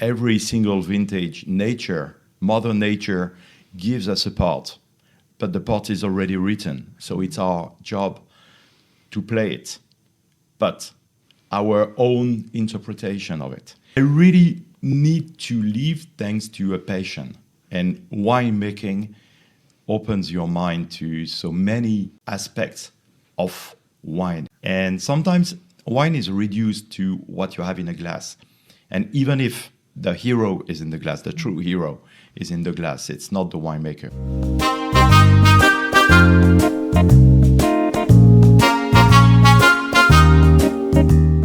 every single vintage, Mother Nature gives us a part, but the part is already written. So it's our job to play it, but our own interpretation of it. I really need to live thanks to a passion, and winemaking opens your mind to so many aspects of wine. And sometimes wine is reduced to what you have in a glass. And even if the hero is in the glass, the true hero is in the glass, it's not the winemaker.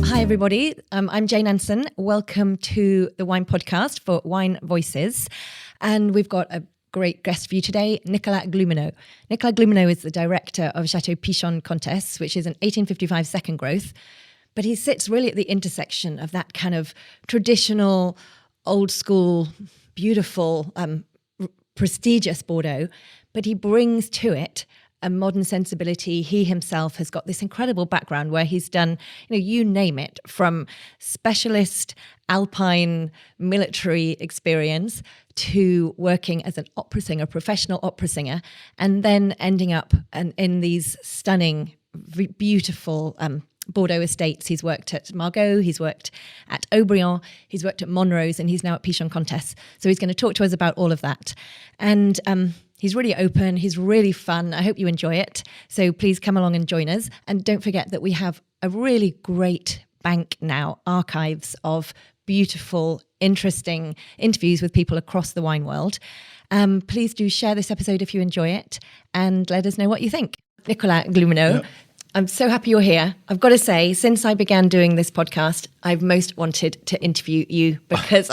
Hi, everybody. I'm Jane Anson. Welcome to the Wine Podcast for Wine Voices. And we've got a great guest for you today, Nicolas Glumieau. Nicolas Glumieau is the director of Château Pichon Comtesse, which is an 1855 second growth. But he sits really at the intersection of that kind of traditional, old school, beautiful, prestigious Bordeaux. But he brings to it a modern sensibility. He himself has got this incredible background where he's done, you name it, from specialist alpine military experience to working as an opera singer, professional opera singer, and then ending up in these stunning, beautiful Bordeaux estates. He's worked at Margaux, he's worked at Aubryon, he's worked at Monrose, and he's now at Pichon Comtesse. So he's going to talk to us about all of that. And he's really open, he's really fun. I hope you enjoy it. So please come along and join us. And don't forget that we have a really great bank now, archives of beautiful, interesting interviews with people across the wine world. Please do share this episode if you enjoy it and let us know what you think. Nicolas Glumieau, I'm so happy you're here. I've got to say, since I began doing this podcast, I've most wanted to interview you because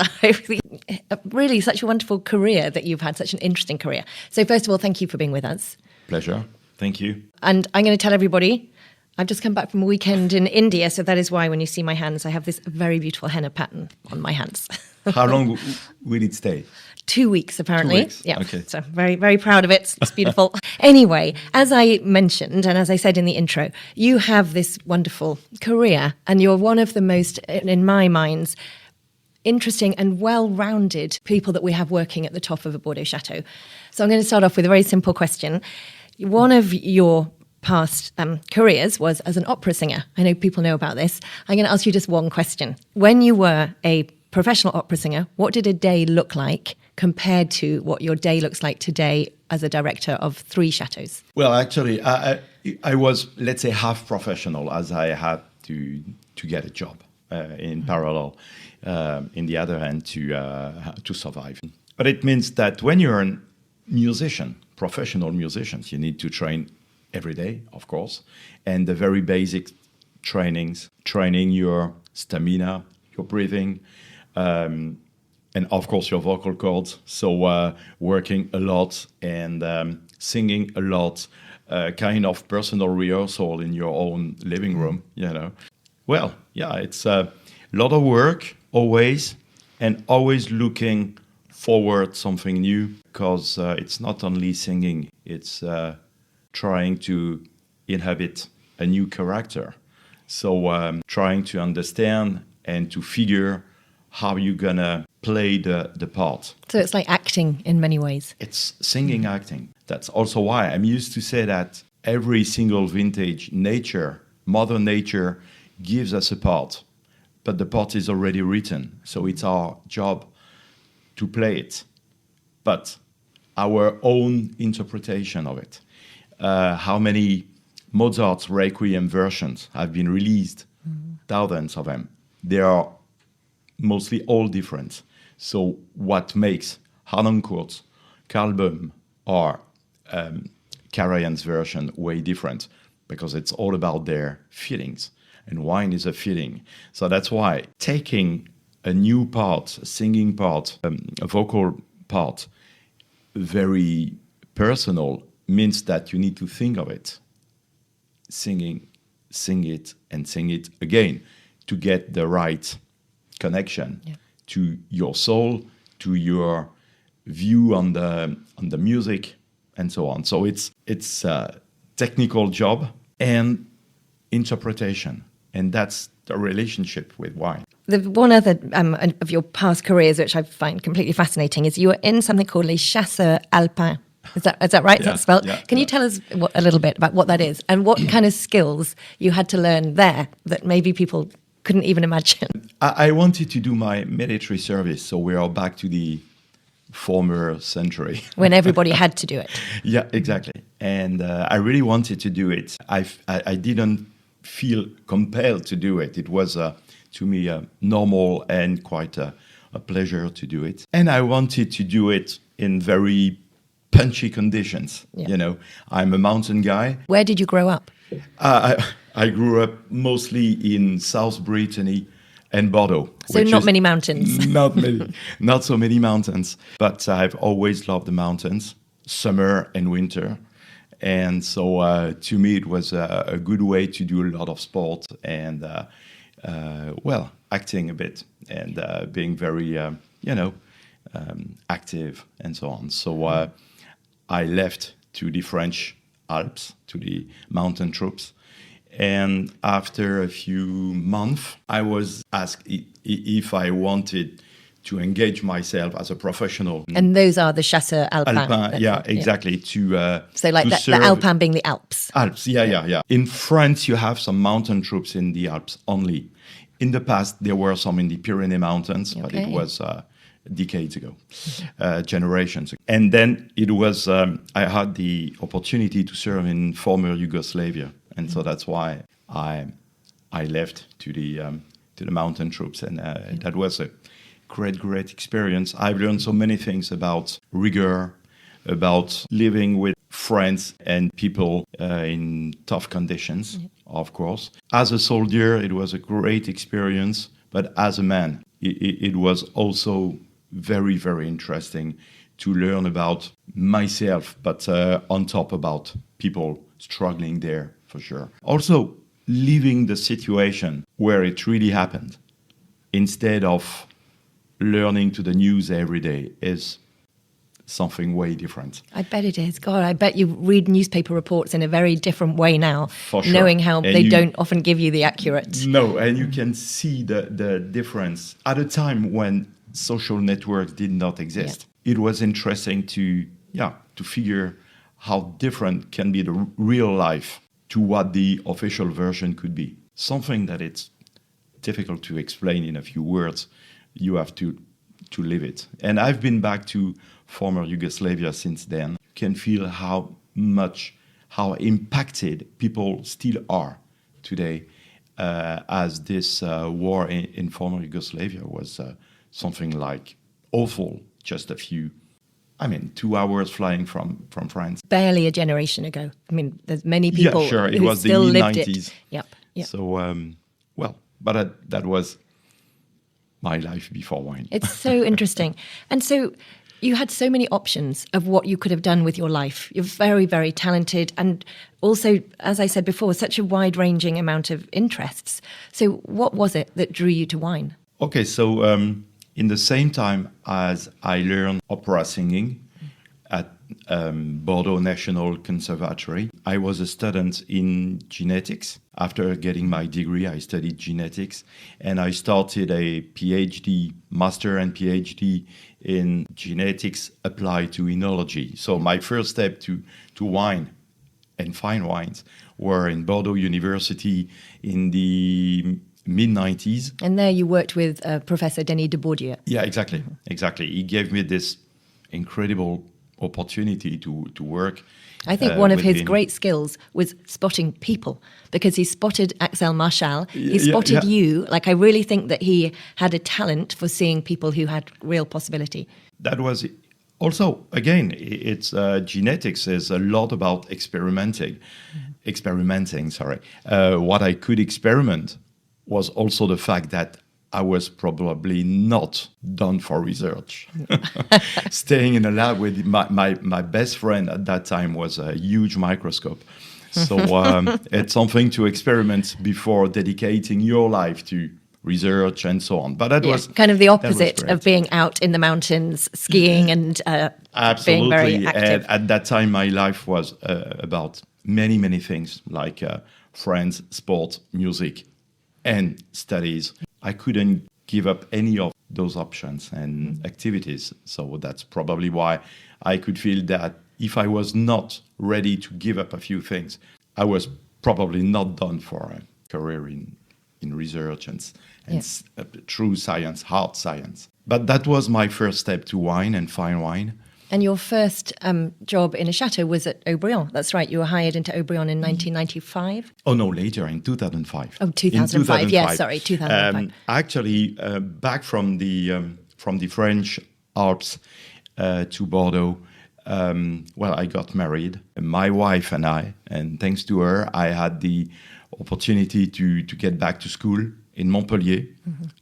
really such a wonderful career that you've had, such an interesting career. So first of all, thank you for being with us. Pleasure. Thank you. And I'm going to tell everybody, I've just come back from a weekend in India, so that is why when you see my hands, I have this very beautiful henna pattern on my hands. How long will it stay? 2 weeks, apparently. 2 weeks? Yeah. Okay. So very, very proud of it. It's beautiful. Anyway, as I mentioned, and as I said in the intro, you have this wonderful career, and you're one of the most, in my mind, interesting and well-rounded people that we have working at the top of a Bordeaux chateau. So I'm going to start off with a very simple question. One of your past careers was as an opera singer. I know people know about this. I'm going to ask you just one question. When you were a professional opera singer, what did a day look like compared to what your day looks like today as a director of 3 chateaus? Well, actually, I was, let's say, half professional, as I had to get a job in parallel, in the other hand, to survive. But it means that when you're a musician, professional musicians, you need to train every day, of course, and the very basic training your stamina, your breathing, and of course your vocal cords. So working a lot and singing a lot, kind of personal rehearsal in your own living room, Well, yeah, it's a lot of work always, and always looking forward something new, because it's not only singing, it's trying to inhabit a new character. So trying to understand and to figure how you're gonna play the part. So it's like acting in many ways. It's singing, acting. That's also why I'm used to say that every single vintage, Mother Nature gives us a part, but the part is already written. So it's our job to play it, but our own interpretation of it. How many Mozart's Requiem versions have been released? Thousands of them. They are mostly all different. So what makes Harnoncourt's, Carl Böhm, or Karajan's version way different? Because it's all about their feelings. And wine is a feeling. So that's why taking a new part, a singing part, a vocal part, very personal, means that you need to think of it. Sing it, and sing it again to get the right connection to your soul, to your view on the music, and so on. So it's a technical job and interpretation, and that's the relationship with wine. The one other of your past careers, which I find completely fascinating, is you were in something called les chasseurs alpins. Is that right? Is that spelled? Can you tell us a little bit about what that is and what kind of skills you had to learn there that maybe people couldn't even imagine? I wanted to do my military service, so we are back to the former century. When everybody had to do it. Yeah, exactly. And I really wanted to do it. I didn't feel compelled to do it. It was, to me, normal and quite a pleasure to do it. And I wanted to do it in very punchy conditions. Yeah. You know, I'm a mountain guy. Where did you grow up? I grew up mostly in South Brittany and Bordeaux. So not many mountains. Not so many mountains. But I've always loved the mountains, summer and winter. And so to me, it was a good way to do a lot of sport and, acting a bit and being very, active and so on. So I left to the French Alps, to the mountain troops. And after a few months, I was asked if I wanted to engage myself as a professional. And those are the chasseurs alpins. Exactly. So like the Alpin being the Alps. Alps, yeah. In France, you have some mountain troops in the Alps only. In the past, there were some in the Pyrenees Mountains, but it was decades ago, generations ago. And then it was, I had the opportunity to serve in former Yugoslavia. And so that's why I left to the mountain troops. And that was a great experience. I've learned so many things about rigor, about living with friends and people in tough conditions, of course. As a soldier, it was a great experience. But as a man, it was also very, very interesting to learn about myself, but on top about people struggling there, for sure. Also, living the situation where it really happened instead of learning to the news every day is something way different. I bet it is. God, I bet you read newspaper reports in a very different way now, for sure. Knowing how they don't often give you the accurate. No, and you can see the difference. At a time when social networks did not exist, it was interesting to figure how different can be the real life to what the official version could be. Something that it's difficult to explain in a few words. You have to live it. And I've been back to former Yugoslavia since then. You can feel how impacted people still are today, as this war in former Yugoslavia was something like awful just 2 hours flying from France. Barely a generation ago. I mean, there's many people it who was still the lived mid-90s. it. Yep. So, but that was my life before wine. It's so interesting. And so you had so many options of what you could have done with your life. You're very, very talented. And also, as I said before, such a wide-ranging amount of interests. So what was it that drew you to wine? Okay, so in the same time as I learned opera singing at Bordeaux National Conservatory, I was a student in genetics. After getting my degree, I studied genetics, and I started a PhD, master and PhD in genetics applied to enology. So my first step to wine and fine wines were in Bordeaux University in the mid-90s. And there you worked with Professor Denis de Bourdieu. Yeah, exactly. He gave me this incredible opportunity to work. I think one of his great skills was spotting people, because he spotted Axel Marshall. He spotted you. Like, I really think that he had a talent for seeing people who had real possibility. That was also, again, it's genetics is a lot about experimenting. What I could experiment was also the fact that I was probably not done for research. Staying in a lab with my best friend at that time was a huge microscope. So it's something to experiment before dedicating your life to research and so on. But that was kind of the opposite of being out in the mountains skiing and being very active. And at that time, my life was about many things, like friends, sport, music, and studies. I couldn't give up any of those options and activities. So that's probably why I could feel that if I was not ready to give up a few things, I was probably not done for a career in research and true science, hard science. But that was my first step to wine and fine wine. And your first job in a chateau was at Haut-Brion. That's right. You were hired into Haut-Brion in 1995. Oh, no, later, in 2005. Oh, 2005. Yeah, sorry, 2005. Actually, back from the French Alps to Bordeaux, I got married. My wife and I, and thanks to her, I had the opportunity to get back to school in Montpellier,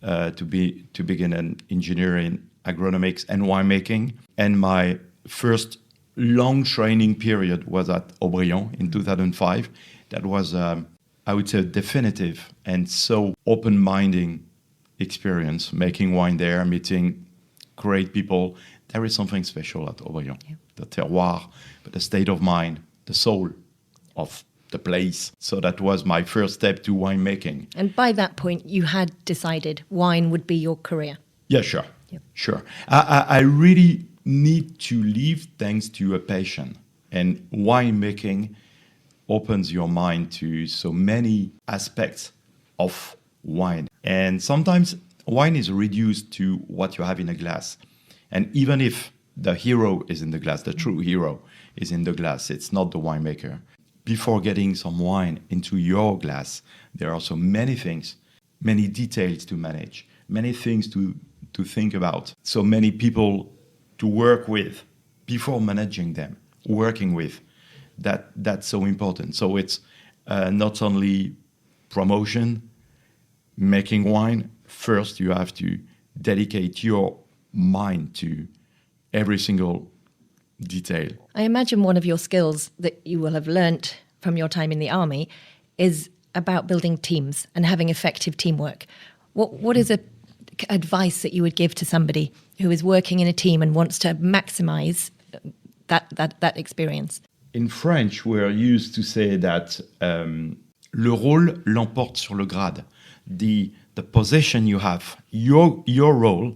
to begin an engineer in agronomics and winemaking. And my first long training period was at Haut-Brion in 2005. That was, I would say, definitive and so open-minded experience, making wine there, meeting great people. There is something special at Haut-Brion. Yeah. The terroir, but the state of mind, the soul of the place. So that was my first step to winemaking. And by that point, you had decided wine would be your career. Yeah, sure. Yep. Sure. I really need to live thanks to a passion. And winemaking opens your mind to so many aspects of wine. And sometimes wine is reduced to what you have in a glass. And even if the hero is in the glass, the true hero is in the glass, it's not the winemaker. Before getting some wine into your glass, there are so many things, many details to manage, many things to think about, so many people to work with before managing them, working with. That's so important. So it's not only promotion, making wine. First, you have to dedicate your mind to every single detail. I imagine one of your skills that you will have learnt from your time in the army is about building teams and having effective teamwork. What is advice that you would give to somebody who is working in a team and wants to maximize that experience? In French, we're used to say that le rôle l'emporte sur le grade. The position you have, your role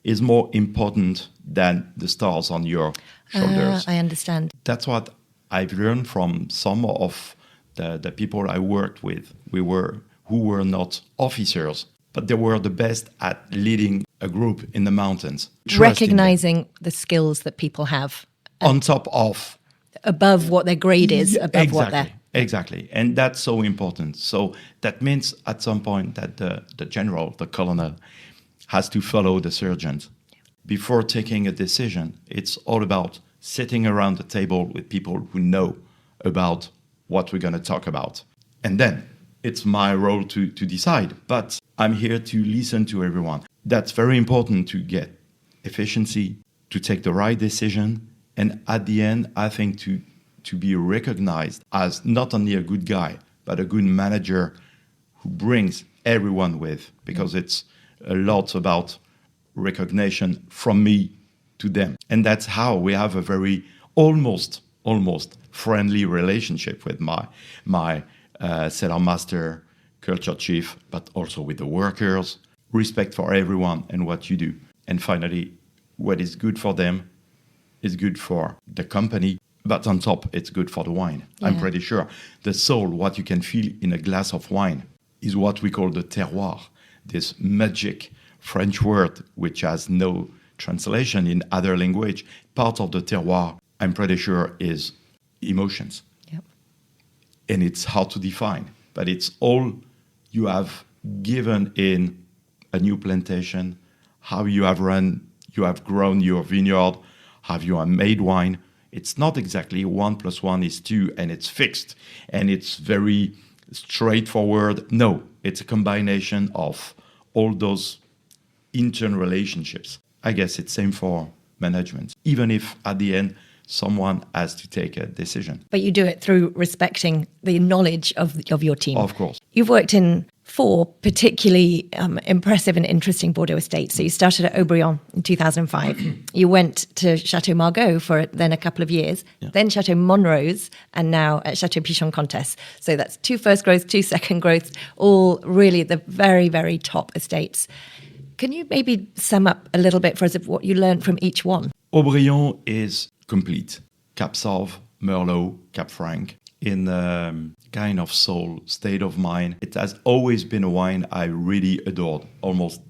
is more important than the stars on your shoulders. I understand. That's what I've learned from some of the people I worked with. Who were not officers, but they were the best at leading a group in the mountains. Recognizing the skills that people have. On top of. Above what their grade is, above what they're... Exactly. And that's so important. So that means at some point that the general, the colonel, has to follow the sergeant. Before taking a decision, it's all about sitting around the table with people who know about what we're going to talk about. And then it's my role to decide. But I'm here to listen to everyone. That's very important to get efficiency, to take the right decision. And at the end, I think to be recognized as not only a good guy, but a good manager who brings everyone with, because it's a lot about recognition from me to them. And that's how we have a very almost friendly relationship with my cellar master, culture chief, but also with the workers, respect for everyone and what you do. And finally, what is good for them is good for the company, but on top, it's good for the wine. Yeah. I'm pretty sure the soul, what you can feel in a glass of wine, is what we call the terroir, this magic French word which has no translation in other language. Part of the terroir, I'm pretty sure, is emotions. Yep. And it's hard to define, but it's all you have given in a new plantation, how you have grown your vineyard, how you have made wine. It's not exactly 1 + 1 is 2 and it's fixed and it's very straightforward. No, it's a combination of all those internal relationships. I guess it's same for management, even if at the end someone has to take a decision. But you do it through respecting the knowledge of your team. Of course. You've worked in 4 particularly impressive and interesting Bordeaux estates. So you started at Aubryon in 2005. You went to Château Margaux for then a couple of years, then Château Monrose, and now at Château Pichon Comtesse. So that's 2 first growths, 2 second growths, all really the very, very top estates. Can you maybe sum up a little bit for us of what you learned from each one? Aubryon is complete. Cap Sauv, Merlot, Cap Franc, in kind of soul, state of mind. It has always been a wine I really adored almost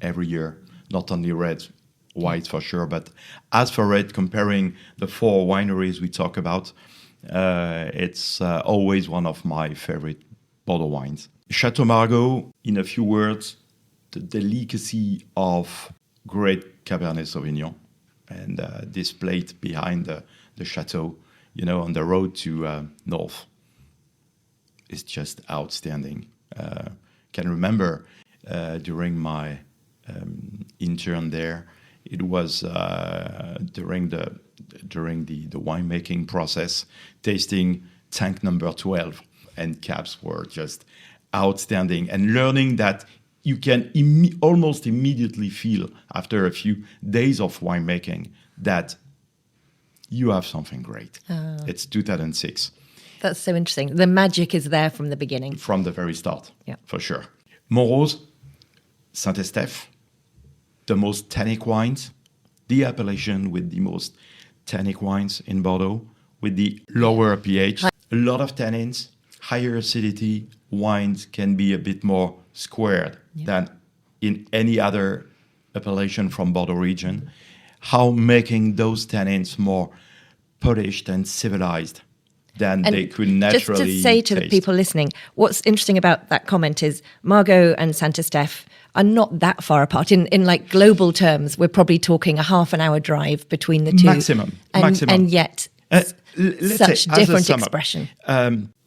every year, not only red, white for sure, but as for red, comparing the 4 wineries we talk about, it's always one of my favorite Bordeaux wines. Château Margaux, in a few words, the delicacy of great Cabernet Sauvignon and displayed behind the chateau, on the road to north. Is just outstanding. Can remember during my intern there, it was during the winemaking process, tasting tank number 12, and caps were just outstanding, and learning that you can almost immediately feel after a few days of winemaking that you have something great. It's 2006. That's so interesting. The magic is there from the beginning. From the very start, for sure. Montrose, Saint-Estèphe, the most tannic wines, the appellation with the most tannic wines in Bordeaux, with the lower pH, a lot of tannins, higher acidity. Wines can be a bit more squared than in any other appellation from Bordeaux region. How making those tannins more polished and civilized than they could naturally just to say to taste. The people listening, what's interesting about that comment is Margaux and Saint-Estèphe are not that far apart. In like global terms, we're probably talking a half an hour drive between the two. Maximum. And yet such say, different expression.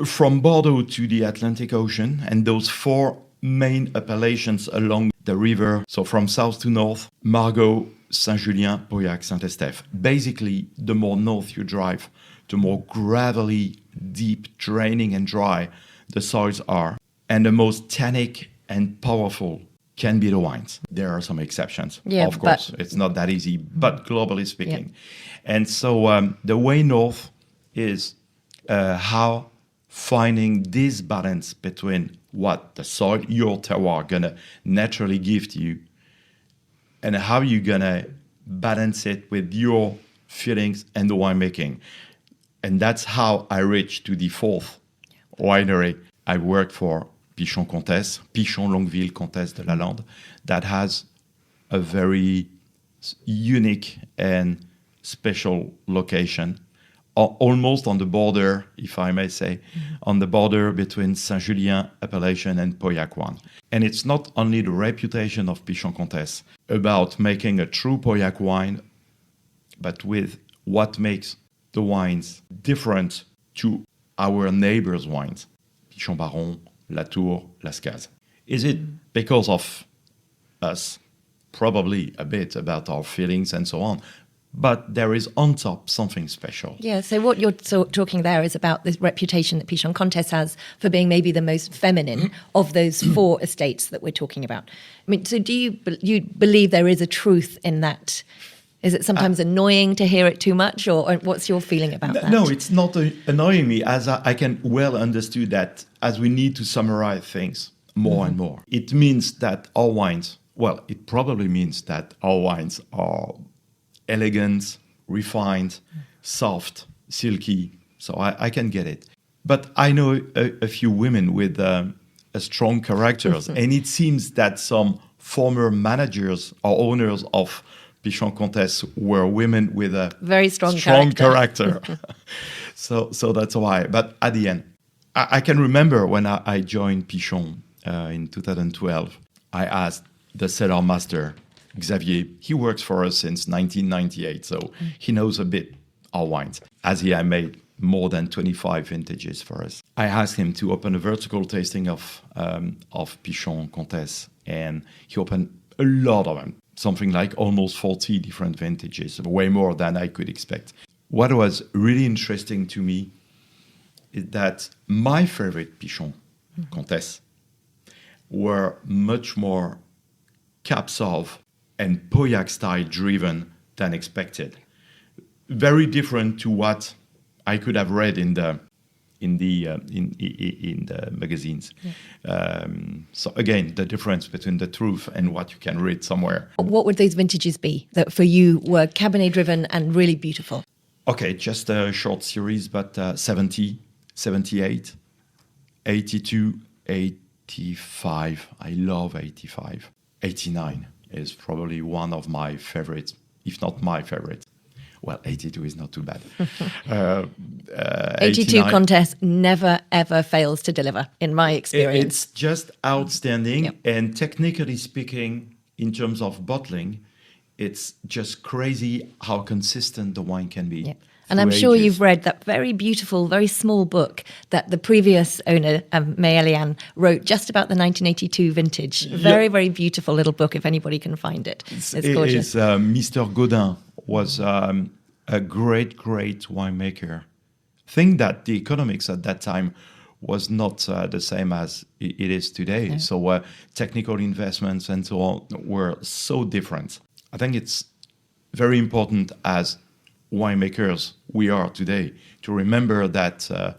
From Bordeaux to the Atlantic Ocean, and those 4 main appellations along the river, so from south to north, Margaux, Saint-Julien, Pauillac, Saint-Estèphe. Basically, the more north you drive, the more gravelly, deep, draining and dry the soils are. And the most tannic and powerful can be the wines. There are some exceptions, of course. It's not that easy, but globally speaking. And so the way north is how finding this balance between what the soil, your terroir, gonna naturally give to you, and how you're gonna balance it with your feelings and the winemaking. And that's how I reached to the 4th winery. I worked for Pichon Comtesse, Pichon Longueville Comtesse de la Lande, that has a very unique and special location, almost on the border, if I may say, on the border between Saint-Julien appellation and Pauillac one. And it's not only the reputation of Pichon Comtesse about making a true Pauillac wine, but with what makes the wines different to our neighbors' wines, Pichon Baron, Latour, Lascaz. Is it because of us? Probably a bit about our feelings and so on. But there is on top something special. Yeah, so what you're talking there is about this reputation that Pichon Comtesse has for being maybe the most feminine of those 4 estates that we're talking about. I mean, so do you believe there is a truth in that? Is it sometimes annoying to hear it too much, or what's your feeling about that? No, it's not annoying me, as I can well understand that as we need to summarize things more and more. It means that our wines, it probably means that our wines are elegant, refined, soft, silky, so I can get it. But I know a few women with strong characters, and it seems that some former managers or owners of Pichon Comtesse were women with a very strong character. So that's why. But at the end, I can remember when I joined Pichon in 2012, I asked the cellar master, Xavier, he works for us since 1998, so he knows a bit our wines. As he had made more than 25 vintages for us. I asked him to open a vertical tasting of Pichon Comtesse, and he opened a lot of them. Something like almost 40 different vintages, way more than I could expect. What was really interesting to me is that my favorite Pichon Comtesse were much more Cab Sauv and Pauillac style driven than expected. Very different to what I could have read in the magazines. Yeah. So again, the difference between the truth and what you can read somewhere. What would those vintages be that for you were Cabernet driven and really beautiful? Okay, just a short series, but 70, 78, 82, 85. I love 85. 89 is probably one of my favorites, if not my favorite. Well, 82 is not too bad. 82 Comtesse never, ever fails to deliver, in my experience. It's just outstanding. Yep. And technically speaking, in terms of bottling, it's just crazy how consistent the wine can be. Yep. And I'm sure you've read that very beautiful, very small book that the previous owner, Pauillac, wrote just about the 1982 vintage. Very, very beautiful little book, if anybody can find it. It's gorgeous. Mr. Godin was a great, great winemaker. I think that the economics at that time was not the same as it is today. No. So technical investments and so on were so different. I think it's very important as winemakers we are today to remember that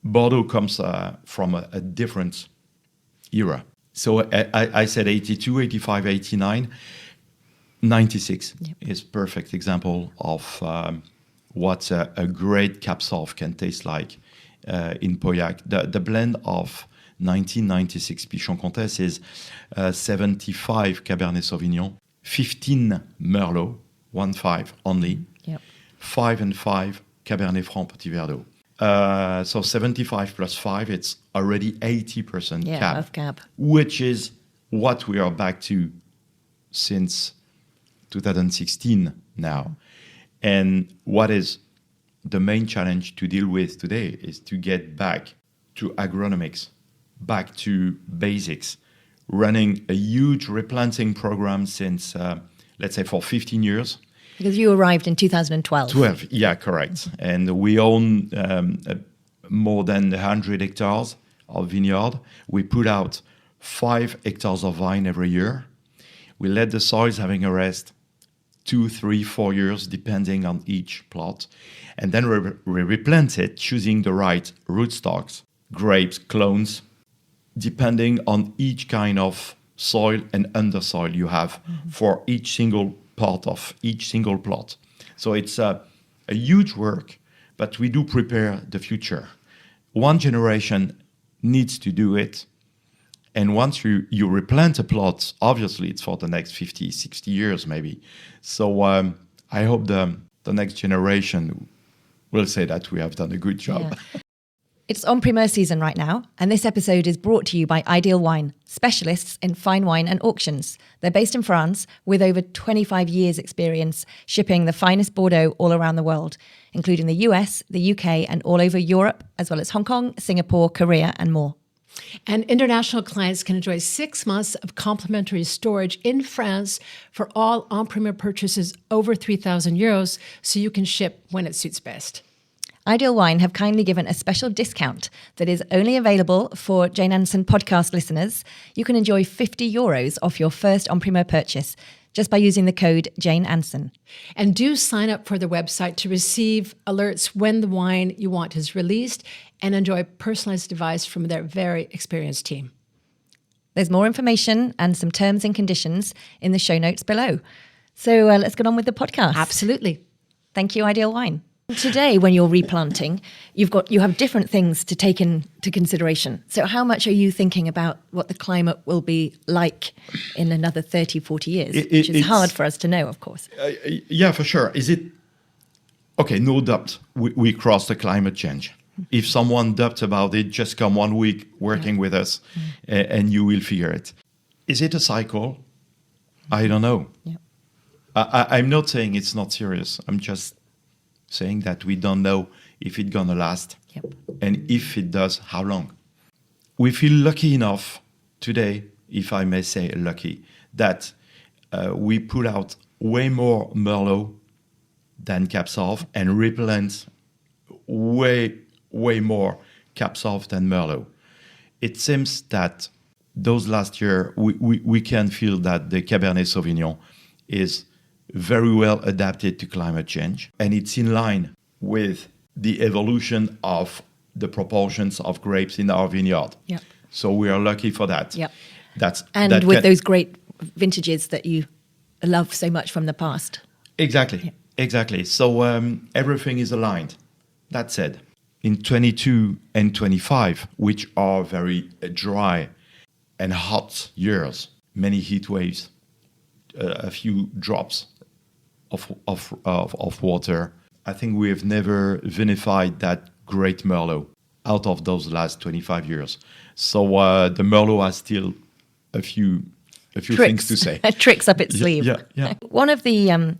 Bordeaux comes from a different era. So I said 82, 85, 89. 96 is perfect example of what a great Cab Sauv can taste like in Pauillac. The blend of 1996 Pichon Comtesse is 75 Cabernet Sauvignon, 15 Merlot, 1-5 only, 5 and 5 Cabernet Franc Petit Verdot. So 75 plus 5, it's already 80% Cab, which is what we are back to since 2016 now. And what is the main challenge to deal with today is to get back to agronomics, back to basics, running a huge replanting program since, let's say, for 15 years. Because you arrived in 2012. 12, yeah, correct. And we own more than 100 hectares of vineyard. We put out 5 hectares of vine every year. We let the soils having a rest 2, 3, 4 years, depending on each plot. And then we replant it, choosing the right rootstocks, grapes, clones, depending on each kind of soil and undersoil you have for each single part of each single plot. So it's a huge work, but we do prepare the future. One generation needs to do it. And once you replant a plot, obviously it's for the next 50, 60 years maybe. So I hope the next generation will say that we have done a good job. Yeah. It's en primeur season right now, and this episode is brought to you by Ideal Wine, specialists in fine wine and auctions. They're based in France with over 25 years experience shipping the finest Bordeaux all around the world, including the US, the UK, and all over Europe, as well as Hong Kong, Singapore, Korea, and more. And international clients can enjoy 6 months of complimentary storage in France for all en primeur purchases over €3,000, so you can ship when it suits best. Ideal Wine have kindly given a special discount that is only available for Jane Anson podcast listeners. You can enjoy €50 off your first en primeur purchase just by using the code Jane Anson. And do sign up for the website to receive alerts when the wine you want is released and enjoy personalized advice from their very experienced team. There's more information and some terms and conditions in the show notes below. So let's get on with the podcast. Absolutely. Thank you, Ideal Wine. Today, when you're replanting, you have different things to take into consideration. So how much are you thinking about what the climate will be like in another 30, 40 years? Which is hard for us to know, of course. Yeah, for sure. Is it... Okay, no doubt, we crossed the climate change. If someone doubts about it, just come 1 week working with us and you will figure it. Is it a cycle? I don't know. Yeah. I'm not saying it's not serious. I'm just saying that we don't know if it's going to last. Yep. And if it does, how long. We feel lucky enough today, if I may say lucky, that we put out way more Merlot than Cab Sauv and replant way more Cab Sauv than Merlot. It seems that those last year, we can feel that the Cabernet Sauvignon is very well adapted to climate change, and it's in line with the evolution of the proportions of grapes in our vineyard. Yep. So we are lucky for that. Yep. That with those great vintages that you love so much from the past. Exactly. So everything is aligned. That said, in 22 and 25, which are very dry and hot years, many heat waves, a few drops of water, I think we have never vinified that great Merlot out of those last 25 years. So the Merlot has still a few things to say. Tricks up its sleeve. Yeah. One of the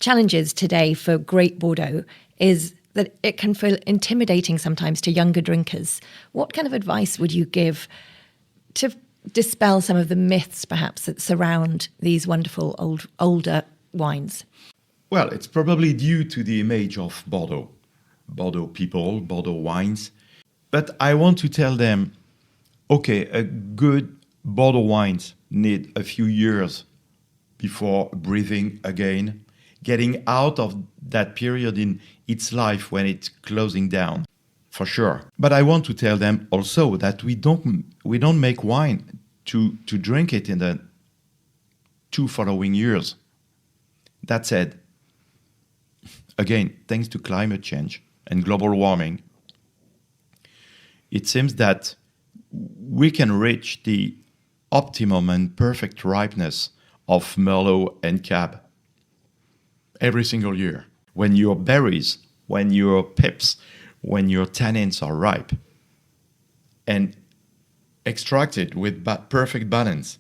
challenges today for great Bordeaux is that it can feel intimidating sometimes to younger drinkers. What kind of advice would you give to dispel some of the myths, perhaps, that surround these wonderful older wines? Well, it's probably due to the image of Bordeaux people, Bordeaux wines. But I want to tell them, okay, a good Bordeaux wines need a few years before breathing again, getting out of that period in its life when it's closing down, for sure. But I want to tell them also that we don't make wine to drink it in the 2 following years. That said, again, thanks to climate change and global warming, it seems that we can reach the optimum and perfect ripeness of Merlot and Cab every single year. When your berries, when your pips, when your tannins are ripe and extracted with perfect balance,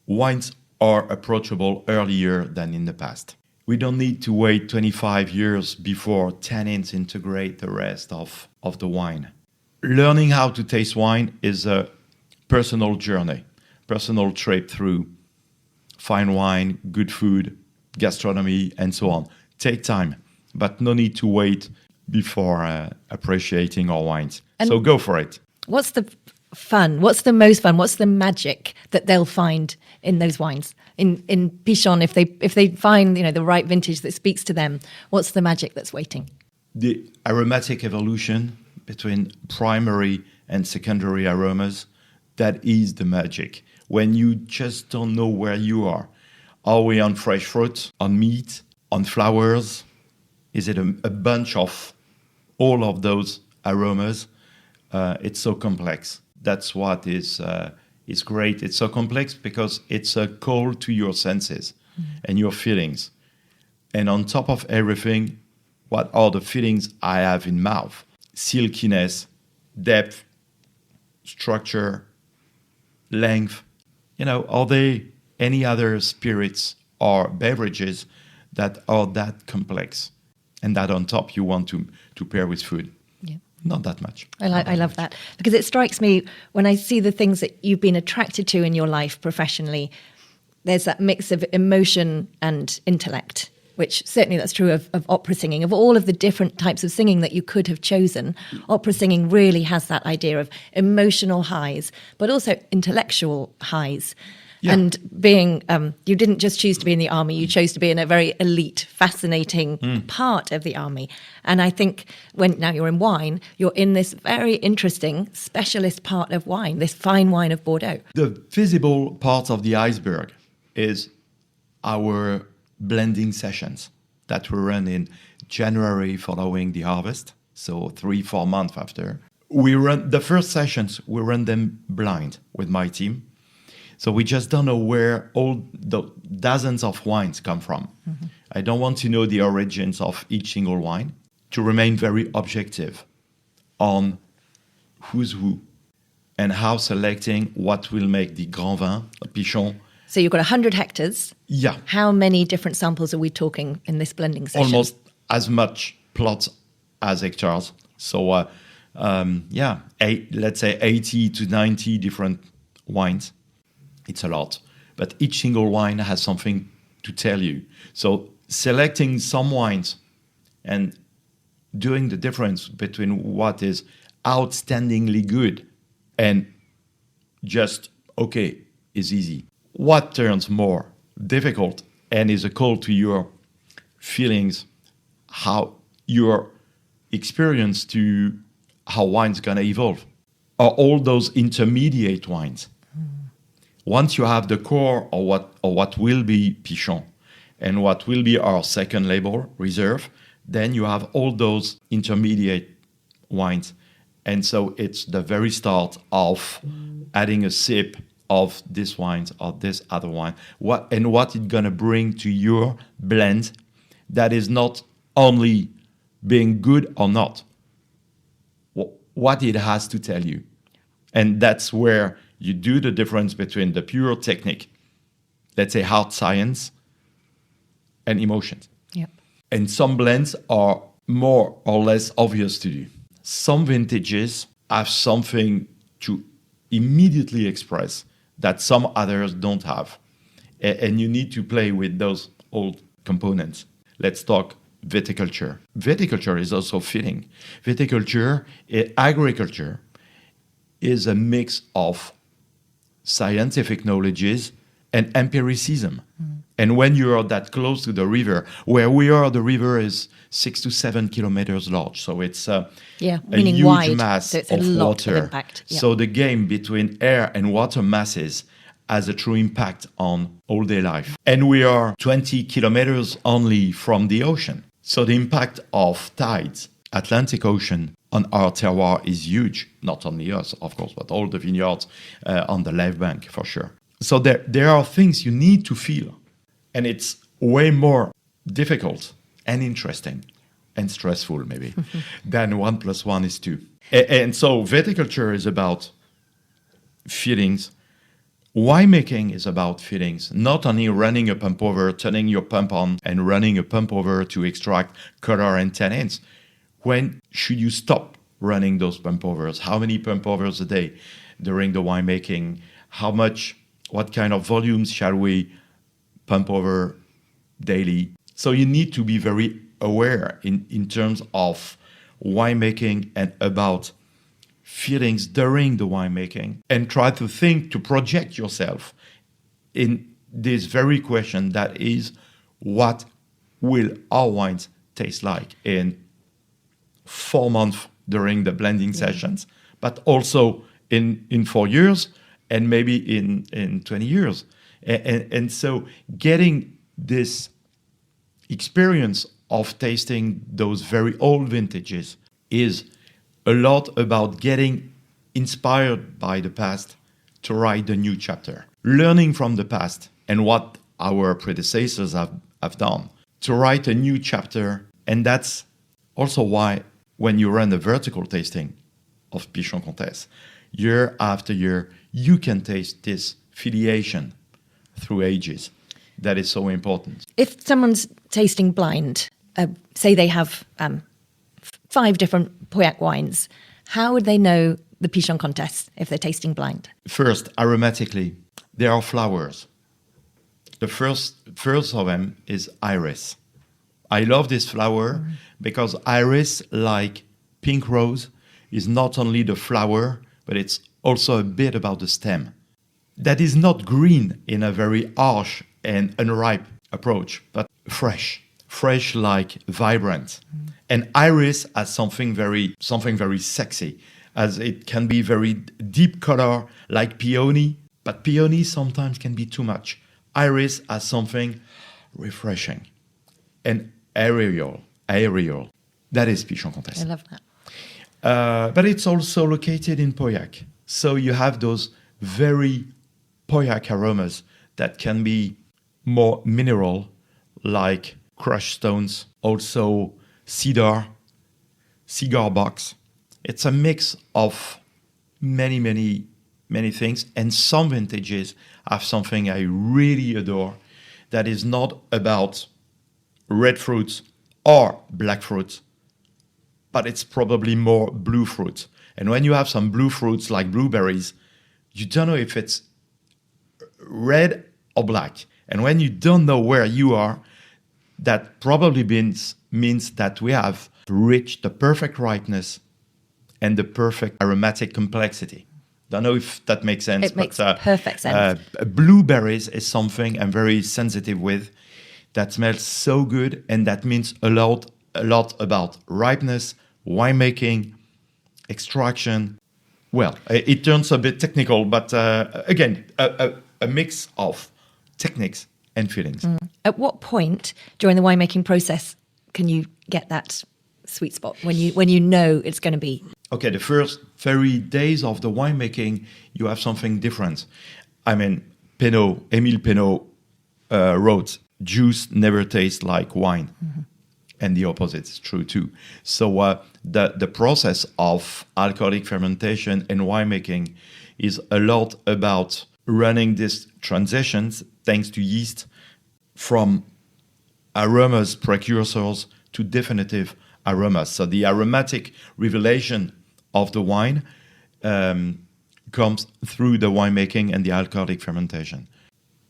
wines are approachable earlier than in the past. We don't need to wait 25 years before tannins integrate the rest of the wine. Learning how to taste wine is a personal journey, personal trip through fine wine, good food, gastronomy, and so on. Take time, but no need to wait before appreciating our wines. And so go for it. What's the fun? What's the most fun? What's the magic that they'll find in those wines? In Pichon, if they find the right vintage that speaks to them, what's the magic that's waiting? The aromatic evolution between primary and secondary aromas, that is the magic. When you just don't know where you are. Are we on fresh fruit, on meat, on flowers? Is it a bunch of all of those aromas? It's so complex. That's what is great. It's so complex because it's a call to your senses and your feelings. And on top of everything, what are the feelings I have in mouth? Silkiness, depth, structure, length. Are there any other spirits or beverages that are that complex and that on top you want to pair with food? Yeah. Not that much. I love that, because it strikes me when I see the things that you've been attracted to in your life professionally, there's that mix of emotion and intellect, which certainly that's true of opera singing. Of all of the different types of singing that you could have chosen, opera singing really has that idea of emotional highs, but also intellectual highs. Yeah. And being, you didn't just choose to be in the army, you chose to be in a very elite, fascinating part of the army. And I think now you're in wine, you're in this very interesting specialist part of wine, this fine wine of Bordeaux. The visible part of the iceberg is our blending sessions that we run in January following the harvest, so 3-4 months after. We run the first sessions, we run them blind with my team. So we just don't know where all the dozens of wines come from. Mm-hmm. I don't want to know the origins of each single wine, to remain very objective on who's who and how selecting what will make the Grand Vin, Pichon. So you've got 100 hectares. Yeah. How many different samples are we talking in this blending session? Almost as much plots as hectares. So, let's say 80 to 90 different wines. It's a lot. But each single wine has something to tell you. So selecting some wines and doing the difference between what is outstandingly good and just okay is easy. What turns more difficult and is a call to your feelings, how your experience to how wine's gonna evolve, are all those intermediate wines. Once you have the core or what will be Pichon and what will be our second label, Reserve, then you have all those intermediate wines. And so it's the very start of adding a sip of this wines or this other wine. What it's gonna bring to your blend that is not only being good or not, what it has to tell you. And that's where you do the difference between the pure technique, let's say hard science, and emotions. Yep. And some blends are more or less obvious to do. Some vintages have something to immediately express that some others don't have. And you need to play with those old components. Let's talk viticulture. Viticulture is also fitting. Viticulture, agriculture, is a mix of scientific knowledges and empiricism. And when you are that close to the river, where we are, the river is 6 to 7 kilometers large. So it's a huge wide, mass so it's of a lot water. of impact. Yeah. So the game between air and water masses has a true impact on all day life. And we are 20 kilometers only from the ocean. So the impact of tides, Atlantic Ocean, on our terroir is huge. Not only us, of course, but all the vineyards on the left bank, for sure. So there are things you need to feel. And it's way more difficult and interesting and stressful, maybe, than 1 + 1 is 2. And so viticulture is about feelings. Winemaking is about feelings, not only running a pump over, turning your pump on and running a pump over to extract color and tannins. When should you stop running those pump overs? How many pump overs a day during the winemaking? What kind of volumes shall we pump over daily? So you need to be very aware in terms of winemaking and about feelings during the winemaking, and try to think, to project yourself in this very question that is, what will our wines taste like in 4 months during the blending sessions, but also in 4 years and maybe in 20 years. And so getting this experience of tasting those very old vintages is a lot about getting inspired by the past to write the new chapter. Learning from the past and what our predecessors have done to write a new chapter. And that's also why when you run a vertical tasting of Pichon Comtesse, year after year, you can taste this filiation through ages. That is so important. If someone's tasting blind, say they have 5 different Pauillac wines, how would they know the Pichon Comtesse if they're tasting blind? First, aromatically, there are flowers. The first of them is iris. I love this flower because iris, like pink rose, is not only the flower, but it's also a bit about the stem. That is not green in a very harsh and unripe approach, but fresh like vibrant. And iris has something very sexy, as it can be very deep color like peony, but peony sometimes can be too much. Iris has something refreshing and aerial. That is Pichon Comtesse. I love that. But it's also located in Pauillac. So you have those very Pauillac aromas that can be more mineral, like crushed stones, also cedar, cigar box. It's a mix of many things. And some vintages have something I really adore that is not about red fruits or black fruits, but it's probably more blue fruits. And when you have some blue fruits like blueberries, you don't know if it's red or black. And when you don't know where you are, that probably means that we have reached the perfect ripeness and the perfect aromatic complexity. Don't know if that makes sense. It makes perfect sense. Blueberries is something I'm very sensitive with. That smells so good, and that means a lot about ripeness, winemaking, extraction. Well, it turns a bit technical, but again, a mix of techniques and feelings. At what point during the winemaking process can you get that sweet spot when you know it's going to be? Okay, the first very days of the winemaking, you have something different. I mean, Émile Pénaud wrote, "Juice never tastes like wine." Mm-hmm. And the opposite is true too. So the process of alcoholic fermentation and winemaking is a lot about running these transitions, thanks to yeast, from aromas, precursors, to definitive aromas. So the aromatic revelation of the wine comes through the winemaking and the alcoholic fermentation.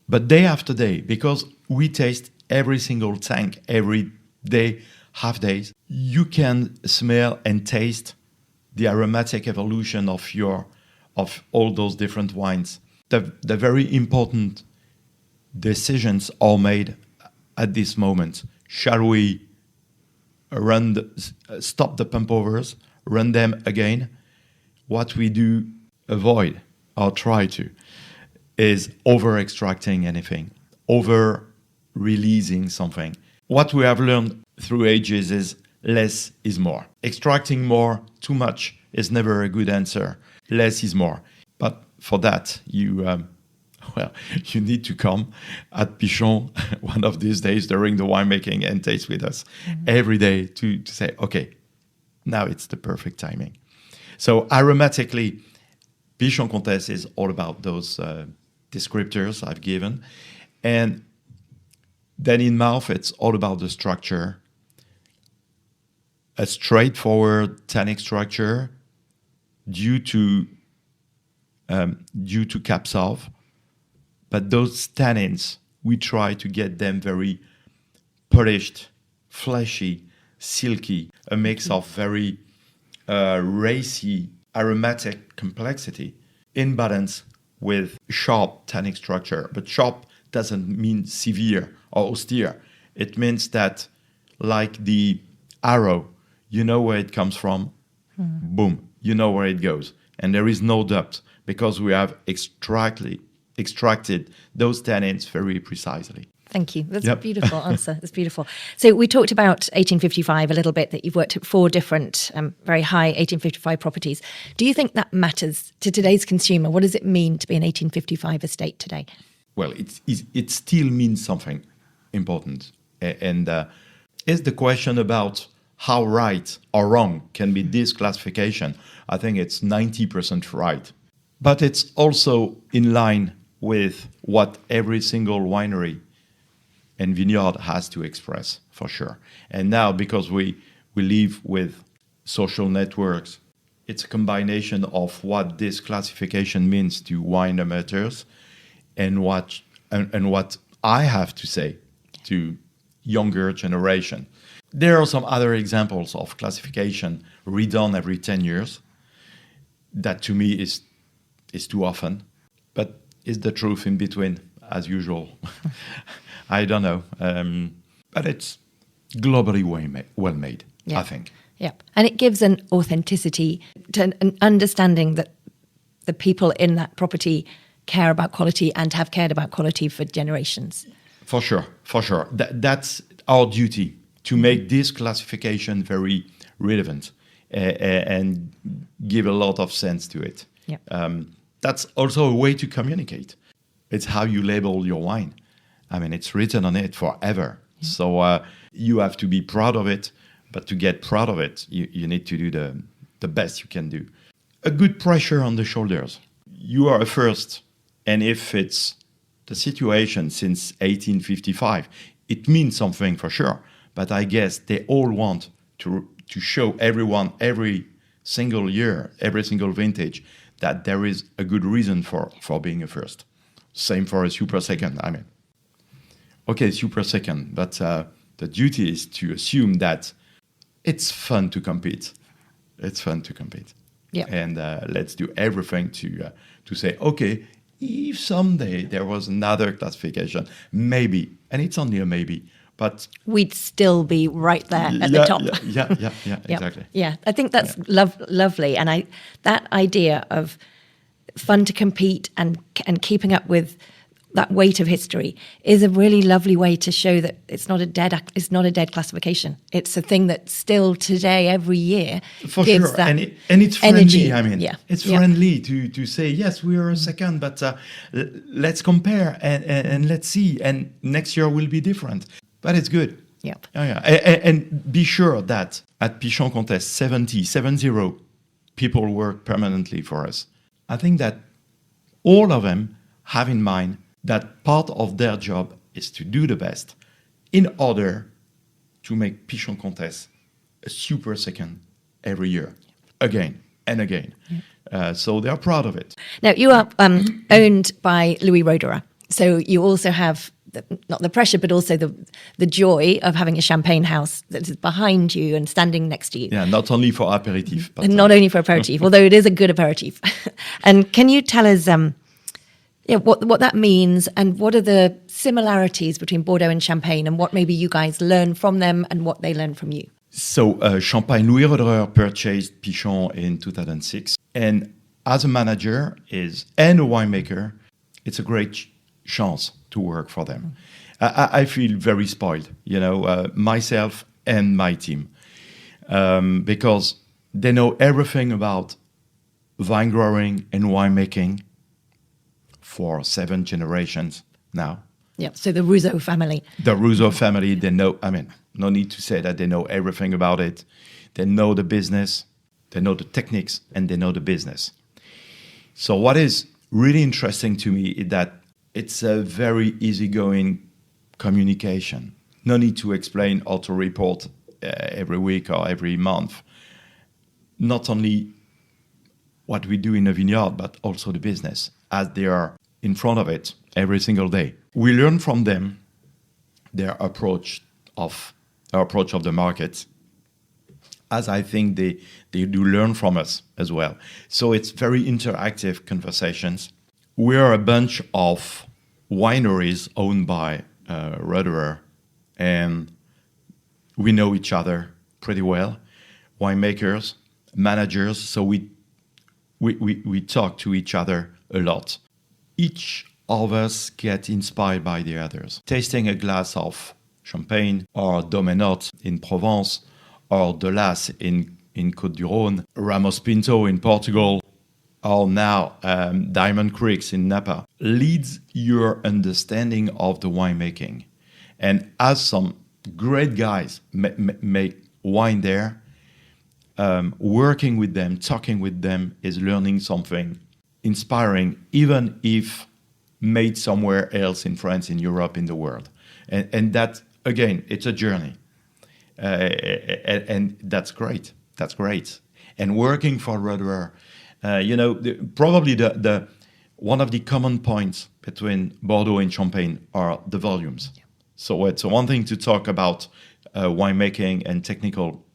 But day after day, because we taste every single tank every day, half days, you can smell and taste the aromatic evolution of all those different wines. The very important decisions are made at this moment. Shall we stop the pump overs, run them again? What we do avoid or try to is over-extracting anything, over-releasing something. What we have learned through ages is less is more. Extracting more, too much, is never a good answer. Less is more. But for that, you need to come at Pichon one of these days during the winemaking and taste with us every day to say, okay, now it's the perfect timing. So aromatically, Pichon Comtesse is all about those descriptors I've given. And then in mouth, it's all about the structure. A straightforward tannic structure due to caps off. But those tannins, we try to get them very polished, fleshy, silky, a mix of very racy, aromatic complexity in balance with sharp tannic structure. But sharp doesn't mean severe or austere. It means that, like the arrow, you know where it comes from, boom, you know where it goes. And there is no doubt, because we have extracted those tannins very precisely. Thank you. That's a beautiful answer. That's beautiful. So we talked about 1855 a little bit, that you've worked at 4 different very high 1855 properties. Do you think that matters to today's consumer? What does it mean to be an 1855 estate today? Well, it still means something important. And is the question about how right or wrong can be this classification? I think it's 90% right. But it's also in line with what every single winery and vineyard has to express, for sure. And now, because we live with social networks, it's a combination of what this classification means to wine amateurs and what I have to say to younger generation. There are some other examples of classification redone every 10 years. That to me is too often, but is the truth in between, as usual. I don't know, but it's globally well made, I think. Yeah, and it gives an authenticity to an understanding that the people in that property care about quality and have cared about quality for generations. For sure. That's our duty, to make this classification very relevant and give a lot of sense to it. Yeah. That's also a way to communicate. It's how you label your wine. I mean, it's written on it forever. Yeah. So you have to be proud of it, but to get proud of it, you need to do the best you can do. A good pressure on the shoulders. You are a first, and if it's the situation since 1855, it means something for sure. But I guess they all want to show everyone every single year, every single vintage, that there is a good reason for being a first. Same for a super second, I mean. Okay, super second, but the duty is to assume that it's fun to compete. It's fun to compete. Yeah. And let's do everything to say, okay, if someday there was another classification, maybe, and it's only a maybe, but we'd still be right there at the top. Yeah, exactly. Yeah, I think that's lovely. And that idea of fun to compete and keeping up with that weight of history is a really lovely way to show that it's not a dead classification. It's a thing that still today, every year, for gives sure, that and it's friendly. energy. I mean, it's friendly to say yes, we are a second, but let's compare and let's see. And next year will be different, but it's good. Yep. And be sure that at Pichon Comtesse 70 people work permanently for us. I think that all of them have in mind that part of their job is to do the best in order to make Pichon Comtesse a super second every year, again and again. So they are proud of it. Now, you are owned by Louis Roederer. So you also have not the pressure, but also the joy of having a champagne house that is behind you and standing next to you. Yeah, not only for aperitif. But, and not only for aperitif, although it is a good aperitif. And can you tell us what that means and what are the similarities between Bordeaux and Champagne and what maybe you guys learn from them and what they learn from you? So Champagne, Louis Roederer purchased Pichon in 2006. And as a manager and a winemaker, it's a great chance to work for them. I feel very spoiled, myself and my team, because they know everything about vine growing and winemaking for 7 generations now. Yeah, so the Rousseau family. The Rousseau family, they know, no need to say that they know everything about it. They know the business, they know the techniques, and they know the business. So what is really interesting to me is that it's a very easygoing communication. No need to explain or to report every week or every month. Not only what we do in a vineyard, but also the business, as they are in front of it every single day. We learn from them their approach of the market, as I think they do learn from us as well. So it's very interactive conversations. We are a bunch of wineries owned by Roederer, and we know each other pretty well. Winemakers, managers, so we talk to each other a lot. Each of us get inspired by the others. Tasting a glass of champagne or Domenot in Provence or de Las in Côte-du-Rhône, Ramos Pinto in Portugal, or now Diamond Creeks in Napa, leads your understanding of the winemaking. And as some great guys make wine there, working with them, talking with them is learning something inspiring, even if made somewhere else in France, in Europe, in the world. And that, again, it's a journey. And that's great. That's great. And working for Roederer, probably the one of the common points between Bordeaux and Champagne are the volumes. Yeah. So it's one thing to talk about winemaking and technical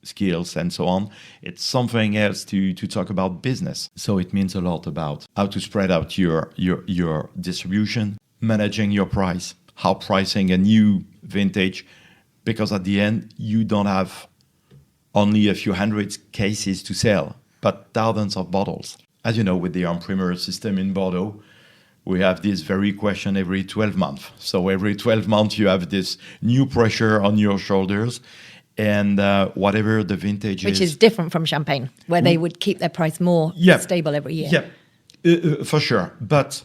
skills and so on. It's something else to talk about business. So it means a lot about how to spread out your distribution, managing your price, how pricing a new vintage, because at the end, you don't have only a few hundred cases to sell, but thousands of bottles. As you know, with the en-primeur system in Bordeaux, we have this very question every 12 months. So every 12 months, you have this new pressure on your shoulders. And whatever the vintage Which is different from Champagne, where they would keep their price more stable every year. Yeah, for sure. But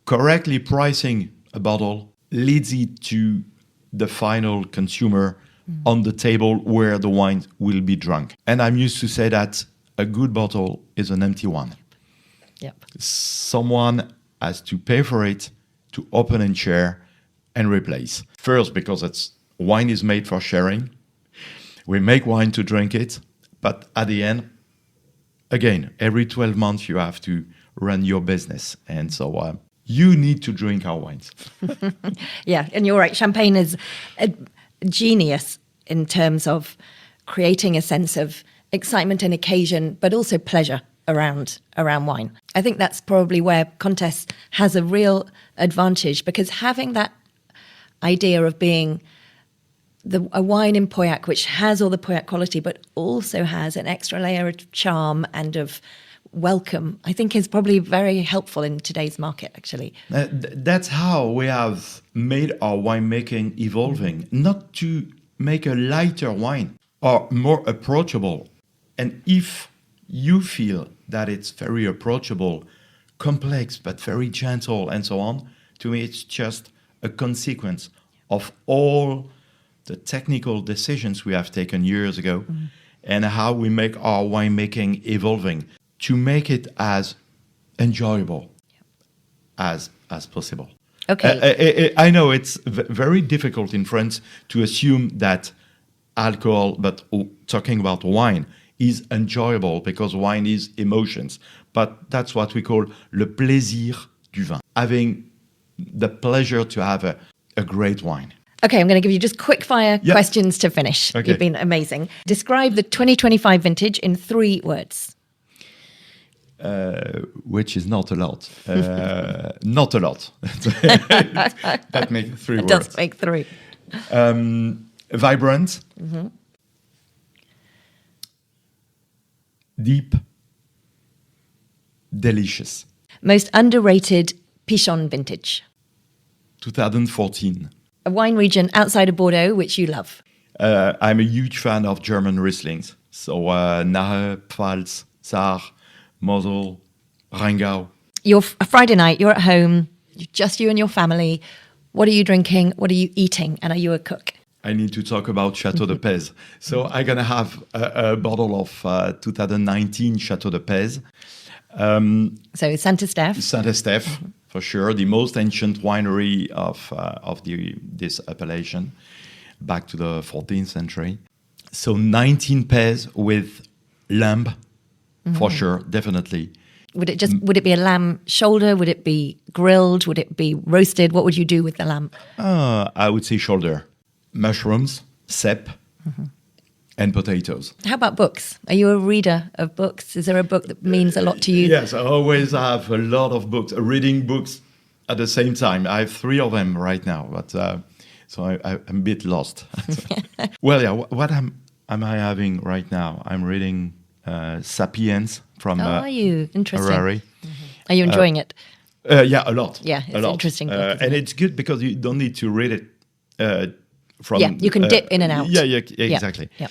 correctly pricing a bottle leads it to the final consumer on the table where the wine will be drunk. And I'm used to say that a good bottle is an empty one. Yep. Someone has to pay for it, to open and share and replace. First, because wine is made for sharing. We make wine to drink it. But at the end, again, every 12 months you have to run your business. And so you need to drink our wines. Yeah, and you're right. Champagne is a genius in terms of creating a sense of excitement and occasion, but also pleasure around wine. I think that's probably where Comtesse has a real advantage, because having that idea of being a wine in Pauillac, which has all the Pauillac quality, but also has an extra layer of charm and of welcome, I think is probably very helpful in today's market, actually. That's how we have made our winemaking evolving, not to make a lighter wine or more approachable. And if you feel that it's very approachable, complex, but very gentle and so on, to me it's just a consequence of all the technical decisions we have taken years ago and how we make our winemaking evolving to make it as enjoyable as possible. Okay. I know it's very difficult in France to assume that alcohol, but talking about wine, is enjoyable because wine is emotions. But that's what we call le plaisir du vin, having the pleasure to have a great wine. Okay, I'm going to give you just quick fire questions to finish. Okay. You've been amazing. Describe the 2025 vintage in 3 words. Which is not a lot. Not a lot. That makes 3 It words. does make 3. Vibrant. Deep. Delicious. Most underrated Pichon vintage. 2014. A wine region outside of Bordeaux, which you love. I'm a huge fan of German Rieslings. So Nahe, Pfalz, Saar, Mosel, Rheingau. You're a Friday night, you're at home, just you and your family. What are you drinking? What are you eating? And are you a cook? I need to talk about Château de Pez. So I'm going to have a bottle of 2019 Château de Pez. So Saint-Estèphe. Saint-Estèphe, for sure, the most ancient winery of this appellation, back to the 14th century. So 19 Pez with lamb, for sure, definitely. Would it be a lamb shoulder? Would it be grilled? Would it be roasted? What would you do with the lamb? I would say shoulder. Mushrooms, cep, and potatoes. How about books? Are you a reader of books? Is there a book that means a lot to you? Yes, I always have a lot of books, reading books at the same time. I have 3 of them right now, but so I'm a bit lost. Well, yeah, what am I having right now? I'm reading Sapiens from Are you? Interesting. Harari. Are you enjoying it? Yeah, a lot. Yeah, it's a lot. interesting book, isn't and it? it's good because you don't need to read it from... Yeah, you can dip in and out. Yeah, exactly. Yeah.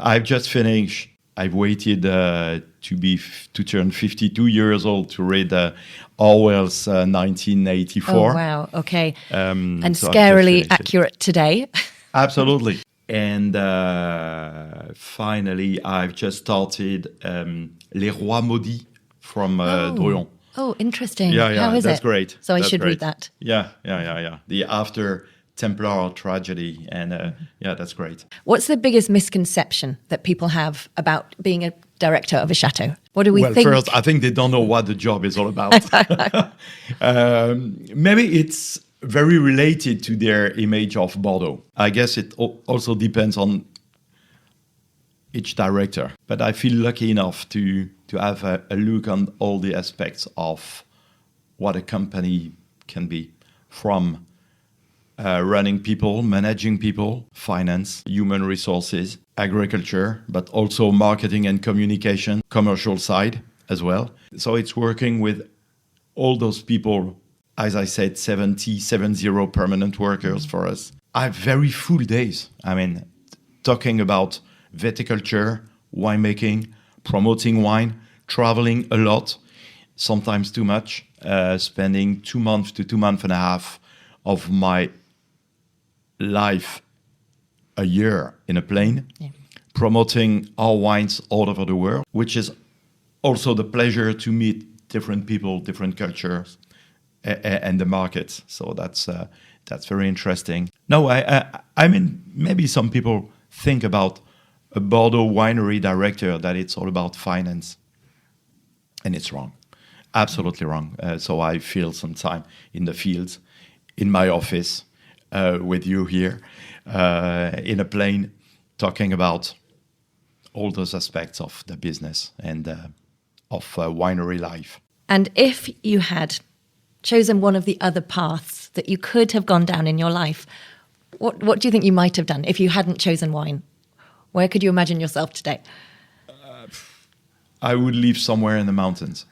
I've just finished. I've waited to turn 52 years old to read Orwell's 1984. Oh, wow. Okay. So And I've just scarily finished it. accurate today. Absolutely. And finally, I've just started Les Rois Maudits from Drouillon. Oh, interesting. Yeah, How is that's it? great. So I That's should great. read that. Yeah. The after Templar tragedy, and that's great. What's the biggest misconception that people have about being a director of a chateau? What do we think? First, I think they don't know what the job is all about. Maybe it's very related to their image of Bordeaux. I guess it also depends on each director. But I feel lucky enough to have a look on all the aspects of what a company can be, from running people, managing people, finance, human resources, agriculture, but also marketing and communication, commercial side as well. So it's working with all those people, as I said, 70 permanent workers for us. I have very full days. I mean, talking about viticulture, winemaking, promoting wine, traveling a lot, sometimes too much, spending 2 months to 2.5 months of my life a year in a plane, promoting our wines all over the world, which is also the pleasure to meet different people, different cultures, and the markets. So that's very interesting. No, I mean, maybe some people think about a Bordeaux winery director that it's all about finance, and it's wrong. Absolutely wrong. So I feel some time in the fields, in my office, with you here, in a plane, talking about all those aspects of the business and of winery life. And if you had chosen one of the other paths that you could have gone down in your life, what do you think you might have done if you hadn't chosen wine? Where could you imagine yourself today? I would live somewhere in the mountains.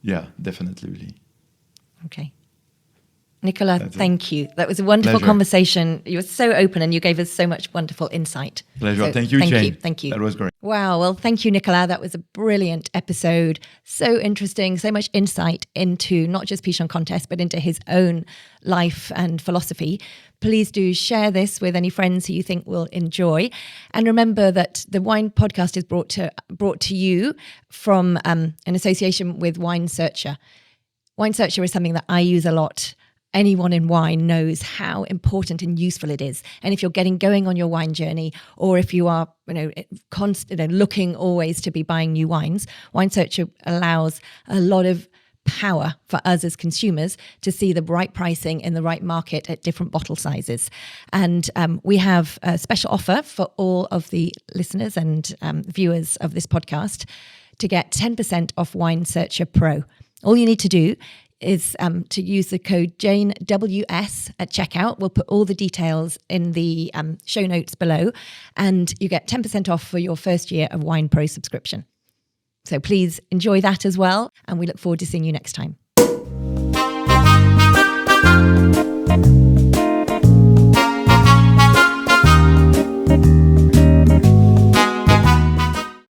Yeah, definitely. Okay. Nicolas, thank you. That was a wonderful Pleasure. conversation. You were so open and you gave us so much wonderful insight. Pleasure. So Thank you, Jane. Thank you. That was great. Wow. Well, thank you, Nicolas. That was a brilliant episode. So interesting. So much insight into not just Pichon Comtesse, but into his own life and philosophy. Please do share this with any friends who you think will enjoy. And remember that the Wine Podcast is brought to you from an association with Wine Searcher. Wine Searcher is something that I use a lot. Anyone in wine knows how important and useful it is. And if you're getting going on your wine journey, or if you are, looking always to be buying new wines, Wine Searcher allows a lot of power for us as consumers to see the right pricing in the right market at different bottle sizes. And we have a special offer for all of the listeners and viewers of this podcast to get 10% off Wine Searcher Pro. All you need to do is to use the code JaneWS at checkout. We'll put all the details in the show notes below, and you get 10% off for your first year of Wine Pro subscription. So please enjoy that as well, and we look forward to seeing you next time.